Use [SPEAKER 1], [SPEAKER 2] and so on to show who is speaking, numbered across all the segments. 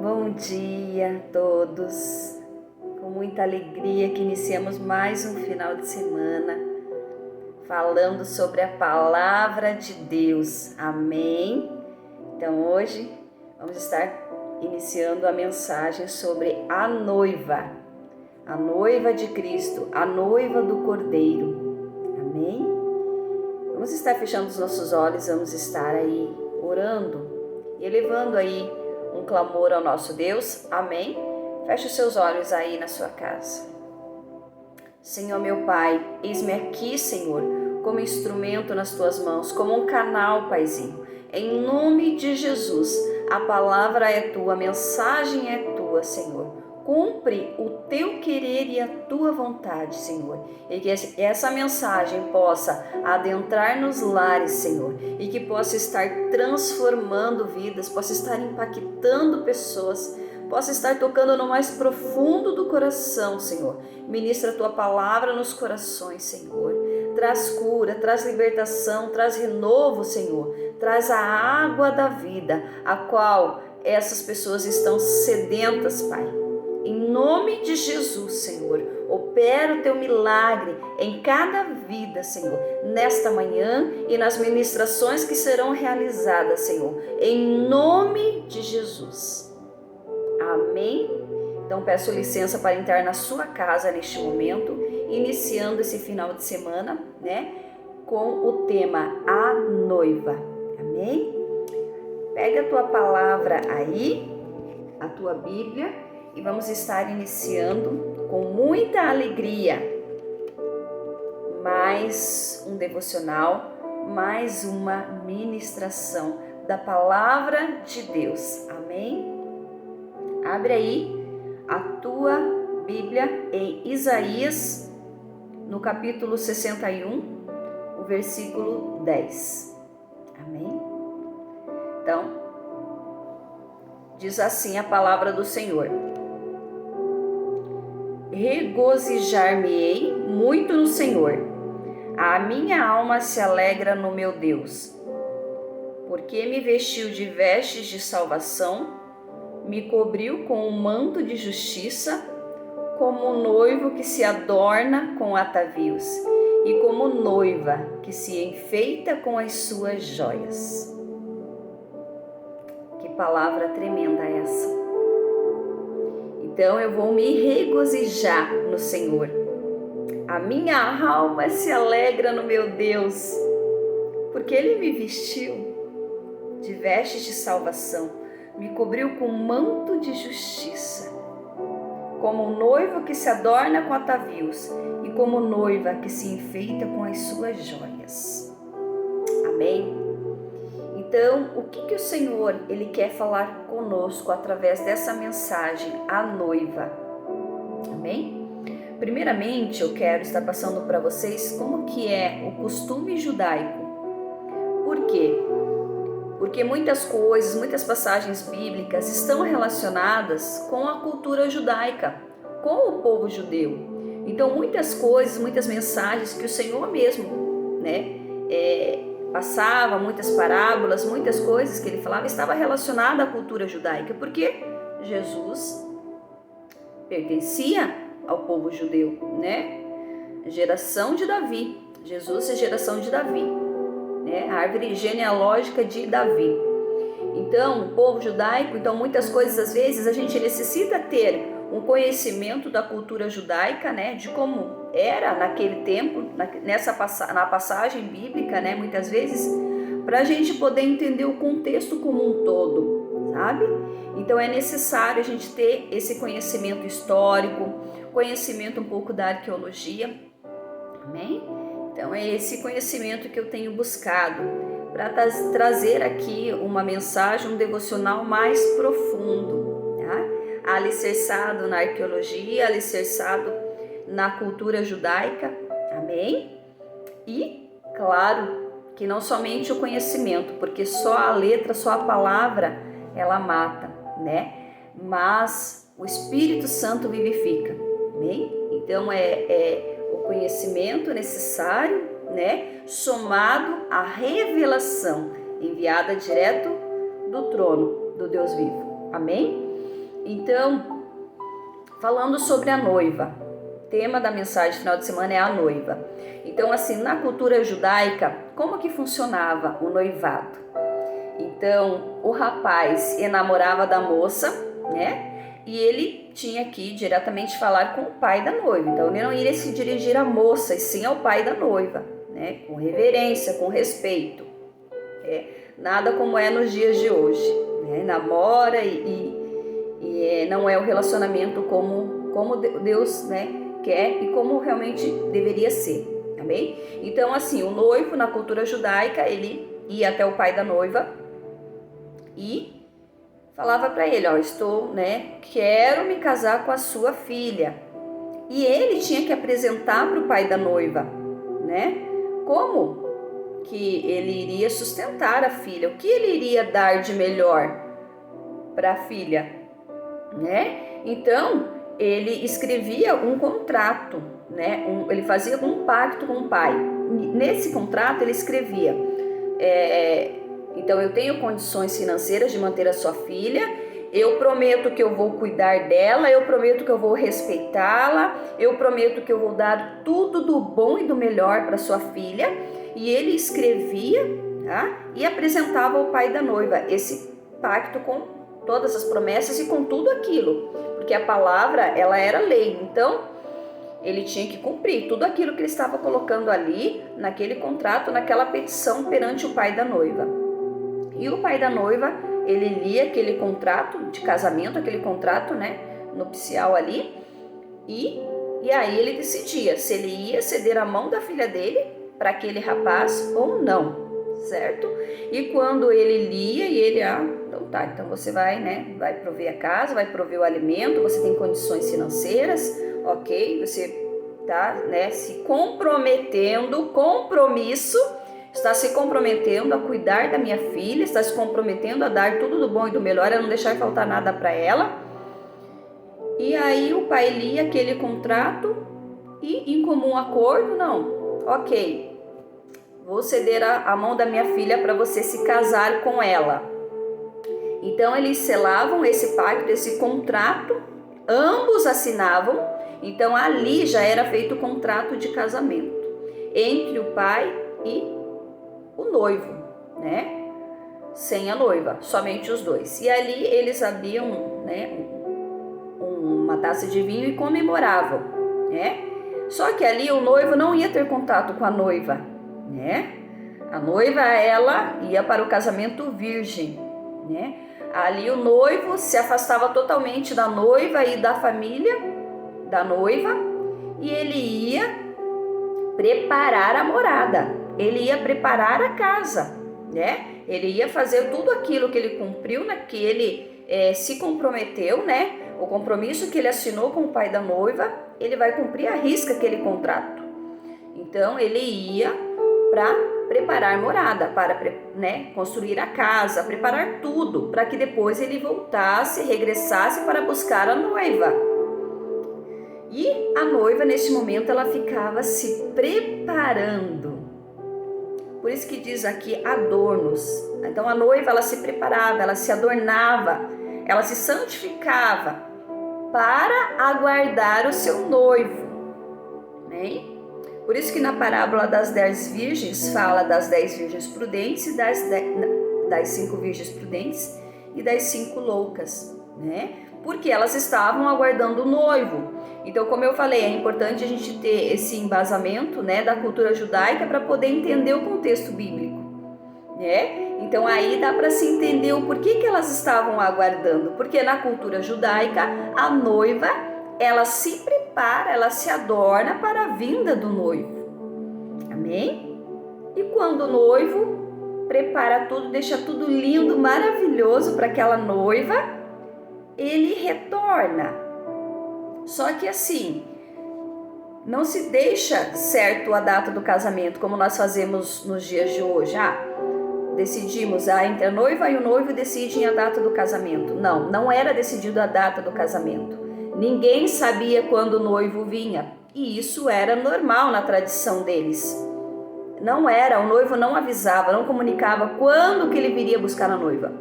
[SPEAKER 1] Bom dia a todos, com muita alegria que iniciamos mais um final de semana falando sobre a Palavra de Deus, amém? Então hoje vamos estar iniciando a mensagem sobre a noiva de Cristo, a noiva do Cordeiro, amém? Vamos estar fechando os nossos olhos, vamos estar aí orando e elevando aí um clamor ao nosso Deus, amém? Feche os seus olhos aí na sua casa. Senhor meu Pai, eis-me aqui, Senhor, como instrumento nas tuas mãos, como um canal, Paizinho. Em nome de Jesus, a palavra é tua, a mensagem é tua, Senhor. Cumpre o teu querer e a tua vontade, Senhor. E que essa mensagem possa adentrar nos lares, Senhor. E que possa estar transformando vidas, possa estar impactando pessoas, possa estar tocando no mais profundo do coração, Senhor. Ministra a tua palavra nos corações, Senhor. Traz cura, traz libertação, traz renovo, Senhor. Traz a água da vida, a qual essas pessoas estão sedentas, Pai. Em nome de Jesus, Senhor, opera o teu milagre em cada vida, Senhor, nesta manhã e nas ministrações que serão realizadas, Senhor, em nome de Jesus. Amém? Então peço licença para entrar na sua casa neste momento, iniciando esse final de semana, com o tema A Noiva. Amém? Pega a tua palavra aí, a tua Bíblia, e vamos estar iniciando com muita alegria mais um devocional, mais uma ministração da palavra de Deus. Amém? Abre aí a tua Bíblia em Isaías, no capítulo 61, o versículo 10. Amém? Então, diz assim a palavra do Senhor: regozijar-me-ei muito no Senhor, a minha alma se alegra no meu Deus, porque me vestiu de vestes de salvação, me cobriu com um manto de justiça, como um noivo que se adorna com atavios, e como noiva que se enfeita com as suas joias. Que palavra tremenda essa! Então eu vou me regozijar no Senhor. A minha alma se alegra no meu Deus, porque Ele me vestiu de vestes de salvação, me cobriu com manto de justiça, como um noivo que se adorna com atavios e como noiva que se enfeita com as suas joias. Amém? Então, o que o Senhor Ele quer falar conosco através dessa mensagem, a noiva? Amém? Primeiramente, eu quero estar passando para vocês como que é o costume judaico. Por quê? Porque muitas coisas, muitas passagens bíblicas estão relacionadas com a cultura judaica, com o povo judeu. Então, muitas coisas, muitas mensagens que o Senhor mesmo, passava, muitas parábolas, muitas coisas que ele falava estava relacionada à cultura judaica, porque Jesus pertencia ao povo judeu, Geração de Davi. Jesus é geração de Davi, a árvore genealógica de Davi. Então, o povo judaico, muitas coisas às vezes a gente necessita ter um conhecimento da cultura judaica, de como era naquele tempo, na passagem bíblica, muitas vezes, para a gente poder entender o contexto como um todo, sabe? Então é necessário a gente ter esse conhecimento histórico, conhecimento um pouco da arqueologia, amém? Então é esse conhecimento que eu tenho buscado para trazer aqui uma mensagem, um devocional mais profundo, tá? Alicerçado na arqueologia, alicerçado na cultura judaica, amém? E, claro, que não somente o conhecimento, porque só a letra, só a palavra, ela mata, Mas o Espírito Santo vivifica, amém? Então é o conhecimento necessário, somado à revelação enviada direto do trono do Deus vivo, amém? Então, falando sobre a noiva, o tema da mensagem final de semana é a noiva. Então, assim, na cultura judaica, como que funcionava o noivado? Então, o rapaz enamorava da moça, né? E ele tinha que diretamente falar com o pai da noiva. Então, ele não iria se dirigir à moça, e sim ao pai da noiva, né? Com reverência, com respeito. Nada como é nos dias de hoje, né? Namora e não é o relacionamento como Deus, né, quer e como realmente deveria ser, amém? Então, assim, o noivo na cultura judaica, ele ia até o pai da noiva e falava para ele, quero me casar com a sua filha. E ele tinha que apresentar para o pai da noiva, né, como que ele iria sustentar a filha, o que ele iria dar de melhor para a filha, né? Então, ele escrevia um contrato, né? Ele fazia um pacto com o pai. Nesse contrato, ele escrevia, então eu tenho condições financeiras de manter a sua filha, eu prometo que eu vou cuidar dela, eu prometo que eu vou respeitá-la, eu prometo que eu vou dar tudo do bom e do melhor para sua filha. E ele escrevia, tá? E apresentava ao pai da noiva esse pacto com todas as promessas e com tudo aquilo, porque a palavra, ela era lei, então ele tinha que cumprir tudo aquilo que ele estava colocando ali, naquele contrato, naquela petição perante o pai da noiva. E o pai da noiva, ele lia aquele contrato de casamento, aquele contrato, né, nupcial ali, e aí ele decidia se ele ia ceder a mão da filha dele para aquele rapaz ou não, certo? E quando ele lia e ele, então você vai, né, vai prover a casa, vai prover o alimento, você tem condições financeiras, ok? Você tá, né, se comprometendo, compromisso, está se comprometendo a cuidar da minha filha, está se comprometendo a dar tudo do bom e do melhor, a não deixar faltar nada para ela. E aí o pai lia aquele contrato e, em comum acordo, ok, vou ceder a mão da minha filha para você se casar com ela. Então eles selavam esse pacto, esse contrato, ambos assinavam. Então ali já era feito o contrato de casamento entre o pai e o noivo, né? Sem a noiva, somente os dois. E ali eles abriam, né, uma taça de vinho e comemoravam, né? Só que ali o noivo não ia ter contato com a noiva, né? A noiva, ela ia para o casamento virgem, né? Ali o noivo se afastava totalmente da noiva e da família da noiva e ele ia preparar a morada, ele ia preparar a casa, né? Ele ia fazer tudo aquilo que ele cumpriu, né? Que ele se comprometeu, né? O compromisso que ele assinou com o pai da noiva, ele vai cumprir à risca aquele contrato. Então ele ia para preparar morada, para, né, construir a casa, preparar tudo, para que depois ele voltasse, regressasse para buscar a noiva. E a noiva, neste momento, ela ficava se preparando. Por isso que diz aqui adornos. Então a noiva, ela se preparava, ela se adornava, ela se santificava para aguardar o seu noivo, né? Por isso que na parábola das 10 virgens fala das 10 virgens prudentes e das 5 virgens prudentes e das 5 loucas, né? Porque elas estavam aguardando o noivo. Então, como eu falei, é importante a gente ter esse embasamento, né, da cultura judaica para poder entender o contexto bíblico, né? Então aí dá para se entender o porquê que elas estavam aguardando, porque na cultura judaica a noiva, ela se prepara, ela se adorna para a vinda do noivo, amém? E quando o noivo prepara tudo, deixa tudo lindo, maravilhoso para aquela noiva, ele retorna. Só que assim, não se deixa certo a data do casamento, como nós fazemos nos dias de hoje. Decidimos, entre a noiva e o noivo decidem a data do casamento. Não era decidido a data do casamento. Ninguém sabia quando o noivo vinha. E isso era normal na tradição deles. Não era, o noivo não avisava, não comunicava quando que ele viria buscar a noiva.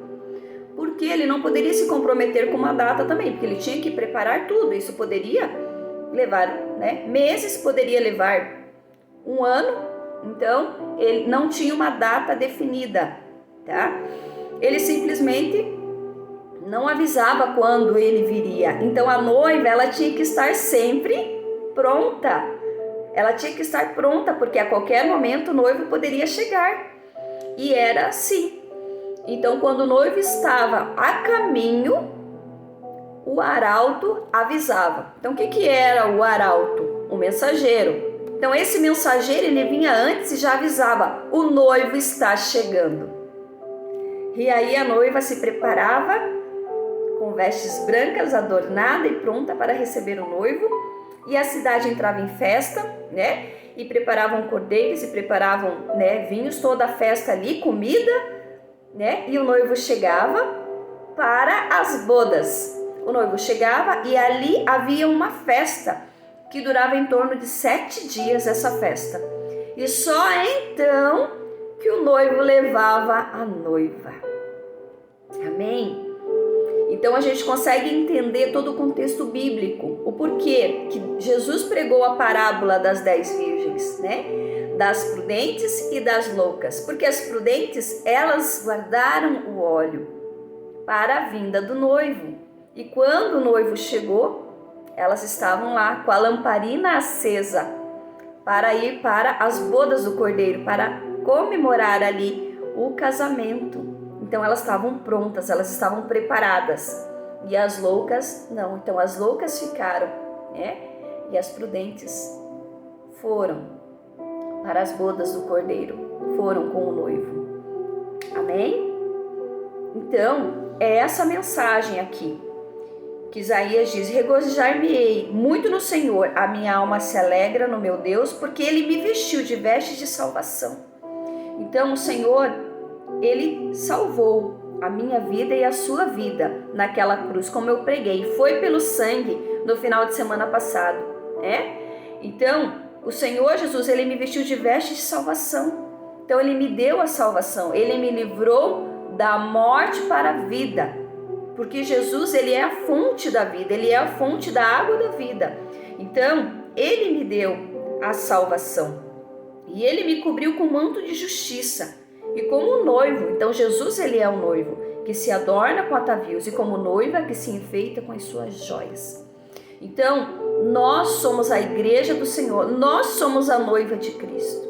[SPEAKER 1] porque ele não poderia se comprometer com uma data também, porque ele tinha que preparar tudo. Isso poderia levar, né, meses, poderia levar um ano. Então ele não tinha uma data definida, tá? Ele simplesmente não avisava quando ele viria. Então a noiva, ela tinha que estar sempre pronta. Ela tinha que estar pronta, porque a qualquer momento o noivo poderia chegar. E era assim. Então, quando o noivo estava a caminho, o arauto avisava. Então, o que era o arauto? O mensageiro. Então, esse mensageiro, ele vinha antes e já avisava: o noivo está chegando. E aí a noiva se preparava com vestes brancas, adornada e pronta para receber o noivo. E a cidade entrava em festa, né? E preparavam cordeiros e preparavam, né, vinhos, toda a festa ali, comida, né? E o noivo chegava para as bodas. O noivo chegava e ali havia uma festa que durava em torno de 7 dias, essa festa. E só então que o noivo levava a noiva. Amém? Então a gente consegue entender todo o contexto bíblico, o porquê que Jesus pregou a parábola das 10 virgens, né? Das prudentes e das loucas. Porque as prudentes, elas guardaram o óleo para a vinda do noivo. E quando o noivo chegou, elas estavam lá com a lamparina acesa para ir para as bodas do cordeiro, para comemorar ali o casamento. Então elas estavam prontas, elas estavam preparadas. E as loucas não. Então as loucas ficaram, né? E as prudentes foram para as bodas do cordeiro, foram com o noivo. Amém? Então, é essa mensagem aqui que Isaías diz: regozijar-me-ei muito no Senhor, a minha alma se alegra no meu Deus, porque Ele me vestiu de vestes de salvação. Então o Senhor, Ele salvou a minha vida e a sua vida naquela cruz, como eu preguei. Foi pelo sangue no final de semana passado, né? Então, o Senhor Jesus, Ele me vestiu de vestes de salvação. Então, Ele me deu a salvação. Ele me livrou da morte para a vida. Porque Jesus, Ele é a fonte da vida. Ele é a fonte da água da vida. Então, Ele me deu a salvação. E Ele me cobriu com manto de justiça. E como noivo, então Jesus, Ele é o noivo que se adorna com atavios, e como noiva que se enfeita com as suas joias. Então, nós somos a igreja do Senhor, nós somos a noiva de Cristo.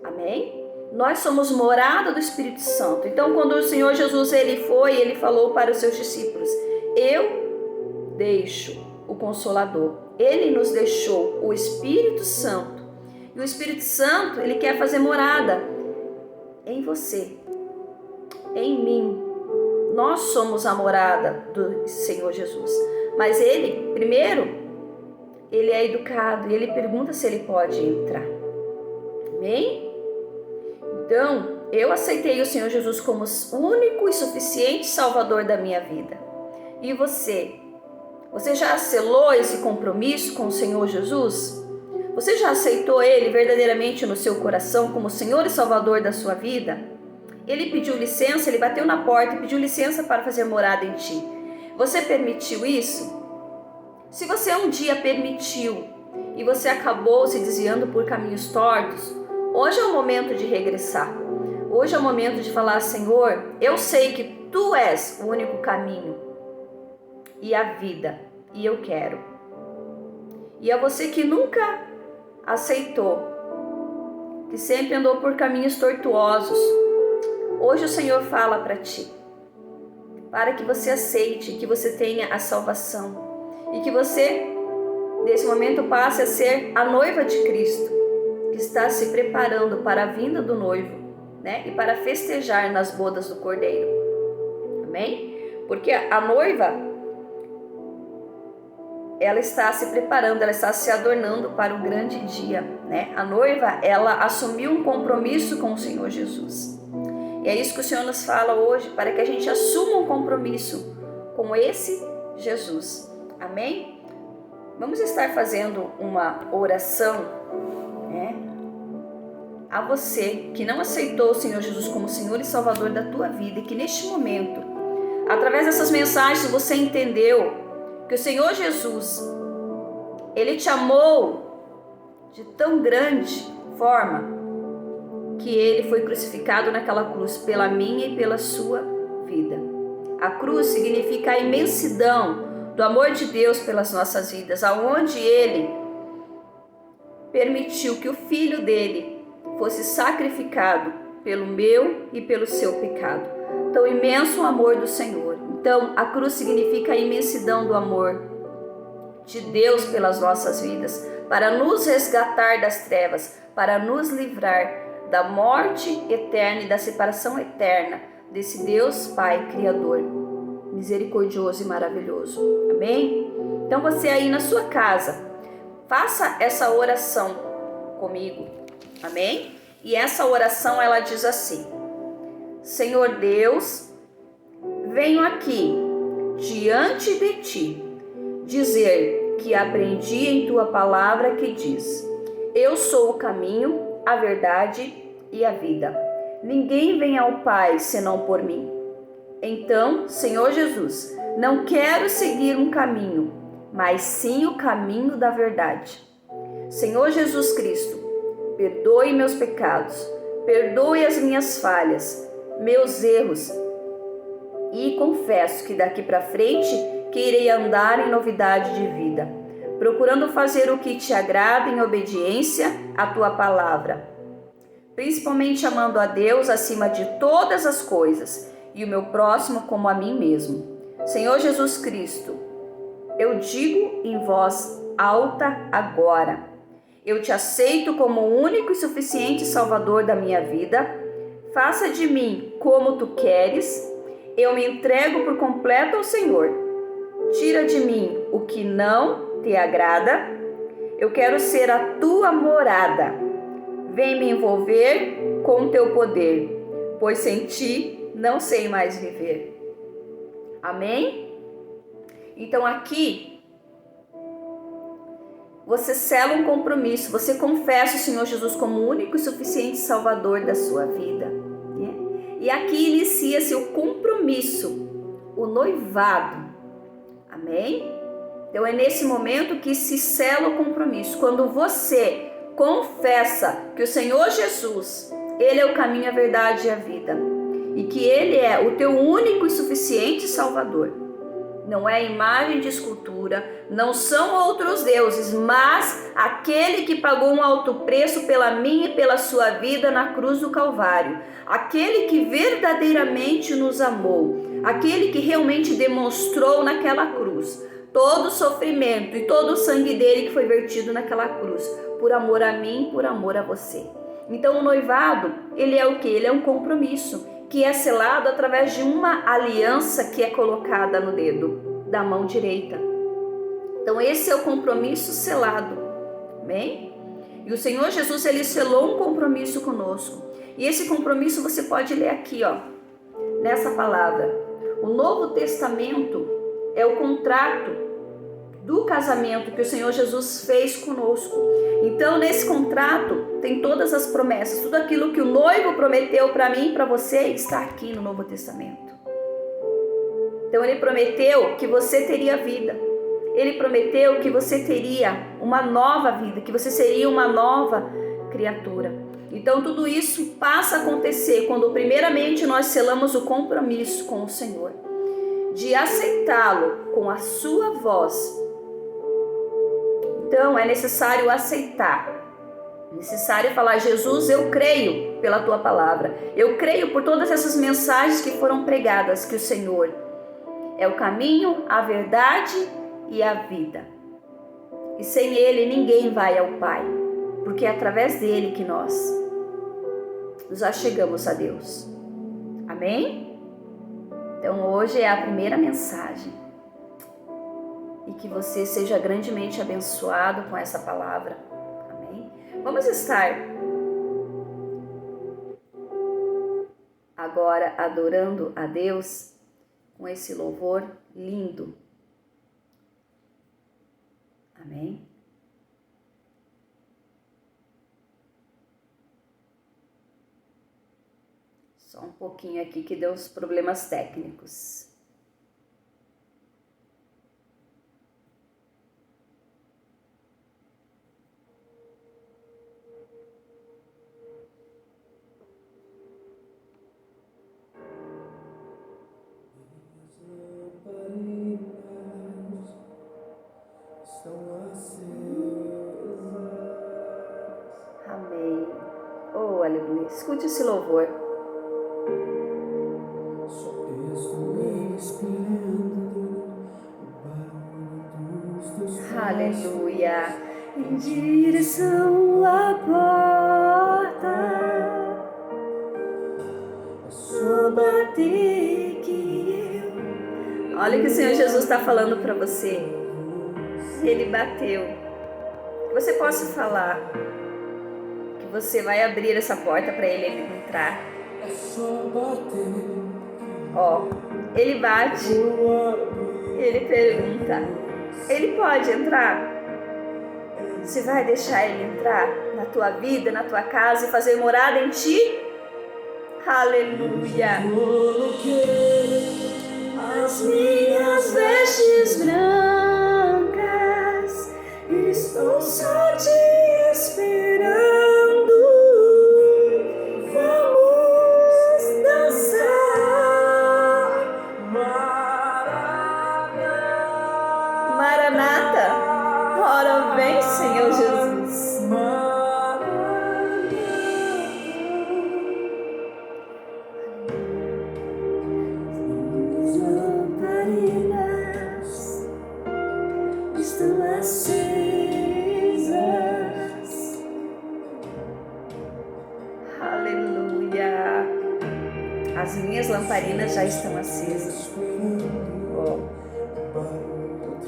[SPEAKER 1] Amém? Nós somos morada do Espírito Santo. Então, quando o Senhor Jesus, Ele falou para os seus discípulos: eu deixo o Consolador. Ele nos deixou o Espírito Santo. E o Espírito Santo, Ele quer fazer morada em você, em mim. Nós somos a morada do Senhor Jesus. Mas Ele, primeiro, Ele é educado e Ele pergunta se Ele pode entrar. Amém? Então, eu aceitei o Senhor Jesus como o único e suficiente Salvador da minha vida. E você? Você já selou esse compromisso com o Senhor Jesus? Você já aceitou Ele verdadeiramente no seu coração como Senhor e Salvador da sua vida? Ele pediu licença, Ele bateu na porta e pediu licença para fazer morada em ti. Você permitiu isso? Se você um dia permitiu e você acabou se desviando por caminhos tortos, hoje é o momento de regressar. Hoje é o momento de falar: Senhor, eu sei que Tu és o único caminho e a vida, e eu quero. E a você que nunca aceitou, que sempre andou por caminhos tortuosos, hoje o Senhor fala para ti, para que você aceite, que você tenha a salvação e que você, nesse momento, passe a ser a noiva de Cristo, que está se preparando para a vinda do noivo, né? E para festejar nas bodas do Cordeiro. Amém? Porque a noiva, ela está se preparando, ela está se adornando para o grande dia, né? A noiva, ela assumiu um compromisso com o Senhor Jesus. E é isso que o Senhor nos fala hoje, para que a gente assuma um compromisso com esse Jesus. Amém? Vamos estar fazendo uma oração, né? A você que não aceitou o Senhor Jesus como Senhor e Salvador da tua vida, e que neste momento Através dessas mensagens você entendeu que o Senhor Jesus, Ele te amou de tão grande forma que Ele foi crucificado naquela cruz pela minha e pela sua vida. A cruz significa a imensidão do amor de Deus pelas nossas vidas, aonde Ele permitiu que o Filho dele fosse sacrificado pelo meu e pelo seu pecado. Tão imenso o amor do Senhor. Então, a cruz significa a imensidão do amor de Deus pelas nossas vidas, para nos resgatar das trevas, para nos livrar da morte eterna e da separação eterna desse Deus Pai Criador, misericordioso e maravilhoso. Amém? Então você aí na sua casa, faça essa oração comigo. Amém? E essa oração ela diz assim: Senhor Deus, venho aqui diante de ti dizer que aprendi em tua palavra que diz: eu sou o caminho, a verdade e a vida. Ninguém vem ao Pai senão por mim. Então, Senhor Jesus, não quero seguir um caminho, mas sim o caminho da verdade. Senhor Jesus Cristo, perdoe meus pecados, perdoe as minhas falhas, meus erros, e confesso que daqui para frente que irei andar em novidade de vida, procurando fazer o que te agrada em obediência à tua palavra, principalmente amando a Deus acima de todas as coisas e o meu próximo como a mim mesmo. Senhor Jesus Cristo, eu digo em voz alta agora: eu te aceito como o único e suficiente Salvador da minha vida. Faça de mim como tu queres. Eu me entrego por completo ao Senhor. Tira de mim o que não te agrada. Eu quero ser a tua morada. Vem me envolver com teu poder, pois sem ti não sei mais viver. Amém? Então aqui você sela um compromisso, você confessa o Senhor Jesus como o único e suficiente Salvador da sua vida. Né? E aqui inicia-se o compromisso, o noivado. Amém? Então é nesse momento que se sela o compromisso. Quando você confessa que o Senhor Jesus, Ele é o caminho, a verdade e a vida, e que Ele é o teu único e suficiente Salvador. Não é imagem de escultura, não são outros deuses, mas aquele que pagou um alto preço pela minha e pela sua vida na cruz do Calvário. Aquele que verdadeiramente nos amou, aquele que realmente demonstrou naquela cruz todo o sofrimento e todo o sangue dele que foi vertido naquela cruz, por amor a mim, por amor a você. Então o noivado, ele é o quê? Ele é um compromisso que é selado através de uma aliança que é colocada no dedo da mão direita. Então esse é o compromisso selado, amém? E o Senhor Jesus, Ele selou um compromisso conosco. E esse compromisso você pode ler aqui, ó, nessa palavra. O Novo Testamento é o contrato do casamento que o Senhor Jesus fez conosco. Então, nesse contrato tem todas as promessas, tudo aquilo que o noivo prometeu para mim e para você está aqui no Novo Testamento. Então, Ele prometeu que você teria vida. Ele prometeu que você teria uma nova vida, que você seria uma nova criatura. Então, tudo isso passa a acontecer quando, primeiramente, nós selamos o compromisso com o Senhor, de aceitá-lo com a sua voz. Então, é necessário aceitar, é necessário falar: Jesus, eu creio pela tua palavra, eu creio por todas essas mensagens que foram pregadas, que o Senhor é o caminho, a verdade e a vida. E sem Ele ninguém vai ao Pai, porque é através dele que nós nos achegamos a Deus. Amém? Então hoje é a primeira mensagem. E que você seja grandemente abençoado com essa palavra. Amém? Vamos estar agora adorando a Deus com esse louvor lindo. Amém? Só um pouquinho aqui que deu uns problemas técnicos. Escute esse louvor. Aleluia. Em direção à porta, só bater que eu. Olha o que o Senhor Jesus está falando para você. Ele bateu. Que você possa falar que você vai abrir essa porta para ele entrar. Ó, ele bate. Ele pergunta: ele pode entrar? Você vai deixar ele entrar na tua vida, na tua casa e fazer morada em ti? Aleluia! As minhas vestes brancas, estou só te esperando. Vamos dançar. Maranata, ora vem, Senhor Jesus. Estão acesas. Aleluia. As minhas lamparinas já estão acesas. Ó,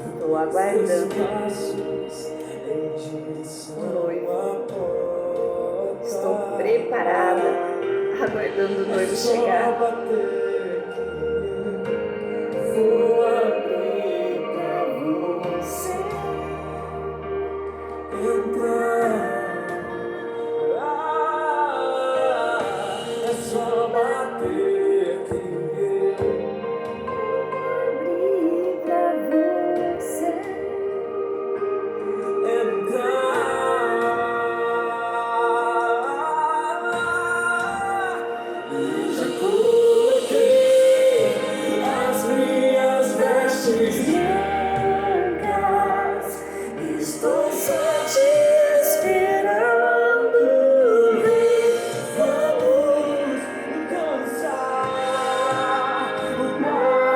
[SPEAKER 1] estou aguardando o noivo. Estou preparada, aguardando o noivo chegar. Vou abrir pra você entrar. É só bater que abrir pra você entrar. Já coloquei as minhas vestes brancas, estou só te esperando. Vamos dançar Maranata.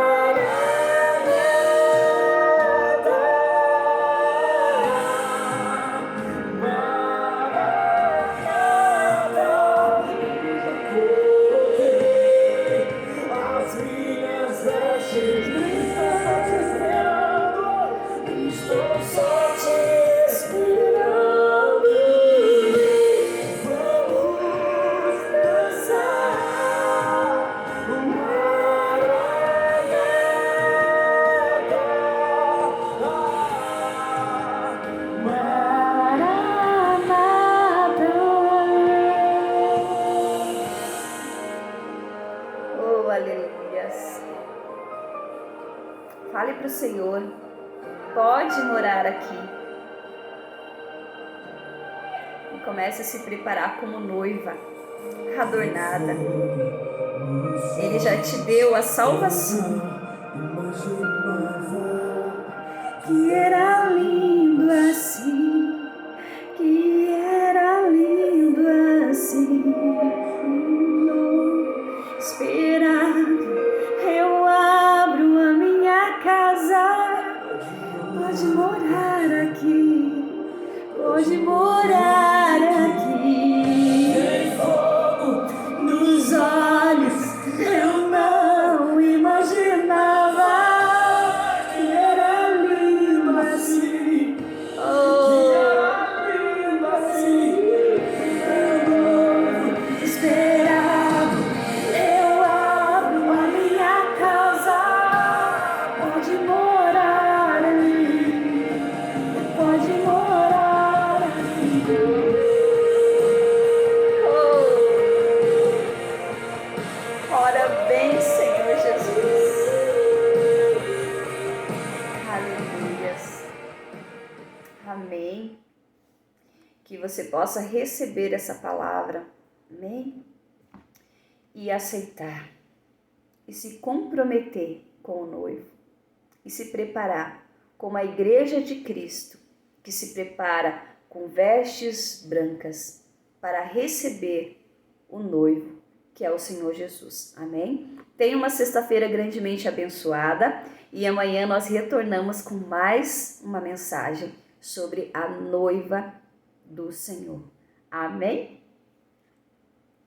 [SPEAKER 1] Maranata. Já coloquei as minhas vestes brancas, estou só te esperando. Vamos dançar Oh, aleluias. Fale para o Senhor, pode morar aqui. E comece a se preparar como noiva, adornada. Ele já te deu a salvação. Que era lindo assim, que era lindo assim. Esperado, eu abro a minha casa. Pode morar aqui, pode morar aqui. Tem fogo nos olhos, eu não imaginava que era lindo assim. Que era lindo assim. Esperado, eu abro a minha casa. Pode morar ali, pode morar ali. Ora bem, Senhor Jesus. Aleluias. Amém. Que você possa receber essa palavra. Amém. E aceitar. E se comprometer com o noivo. E se preparar como a igreja de Cristo, que se prepara com vestes brancas para receber o noivo, que é o Senhor Jesus. Amém? Tenha uma sexta-feira grandemente abençoada e amanhã nós retornamos com mais uma mensagem sobre a noiva do Senhor. Amém?